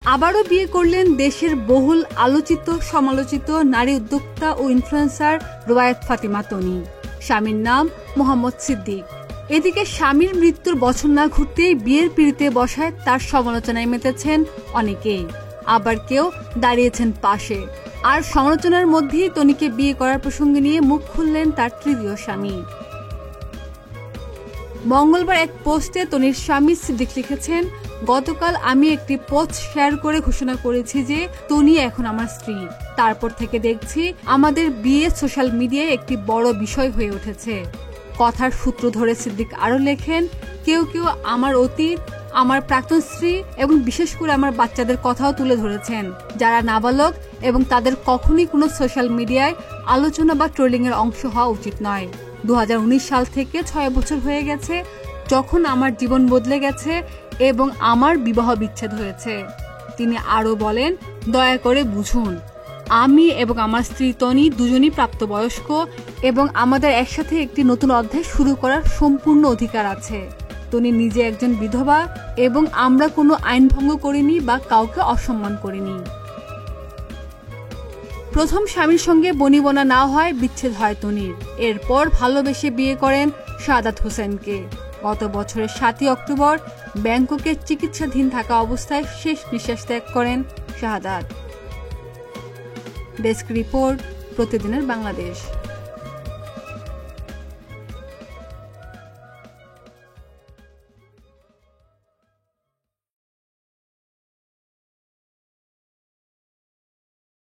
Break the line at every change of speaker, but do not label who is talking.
আবারও বিয়ে করলেন দেশের বহুল আলোচিত সমালোচিত নারী উদ্যোক্তা ও ইনফ্লুয়েন্সার রুবায়েত ফাতিমা তনি। স্বামীর নাম মোহাম্মদ সিদ্দিক। এদিকে স্বামীর মৃত্যুর বছর না ঘুরতেই বিয়ের পিঁড়িতে বসায় তার সমালোচনায় মেতেছেন অনেকেই, আবার কেউ দাঁড়িয়েছেন পাশে। আর সমালোচনার মধ্যেই তনিকে বিয়ে করার প্রসঙ্গ নিয়ে মুখ খুললেন তার তৃতীয় স্বামী। মঙ্গলবার এক পোস্টে তনির স্বামী সিদ্দিক লিখেছেন, গতকাল আমি একটি পোস্ট শেয়ার করে ঘোষণা করেছি যে তনি এখন আমার স্ত্রী। তারপর থেকে দেখছি আমাদের বিয়ে সোশ্যাল মিডিয়ায় একটি বড় বিষয় হয়ে উঠেছে। কথার সূত্র ধরে সিদ্দিক আরো লেখেন, কেউ কেউ আমার অতীত, আমার প্রাক্তন স্ত্রী এবং বিশেষ করে আমার বাচ্চাদের কথাও তুলে ধরেছেন, যারা নাবালক এবং তাদের কখনোই কোনো সোশ্যাল মিডিয়ায় আলোচনা বা ট্রোলিং এর অংশ হওয়া উচিত নয়। 2019 সাল থেকে 6 বছর হয়ে গেছে যখন আমার জীবন বদলে গেছে এবং আমার বিবাহ বিচ্ছেদ হয়েছে। তিনি আরো বলেন, দয়া করে বুঝুন, আমি এবং আমার স্ত্রী তনি দুজনই প্রাপ্তবয়স্ক এবং আমাদের একসাথে একটি নতুন অধ্যায় শুরু করার সম্পূর্ণ অধিকার আছে। তনি নিজে একজন বিধবা এবং আমরা কোনো আইন ভঙ্গ করিনি বা কাউকে অসম্মান করিনি। প্রথম স্বামীর সঙ্গে বনিবনা না হয় বিচ্ছেদ হয় তনির। এরপর ভালোবেসে বিয়ে করেন শাহাদাত হোসেনকে। গত বছরের 7 অক্টোবর ব্যাংককে চিকিৎসাধীন থাকা অবস্থায় শেষ নিঃশ্বাস ত্যাগ করেন শাহাদাত। ডেস্ক রিপোর্ট, প্রতিদিনের বাংলাদেশ।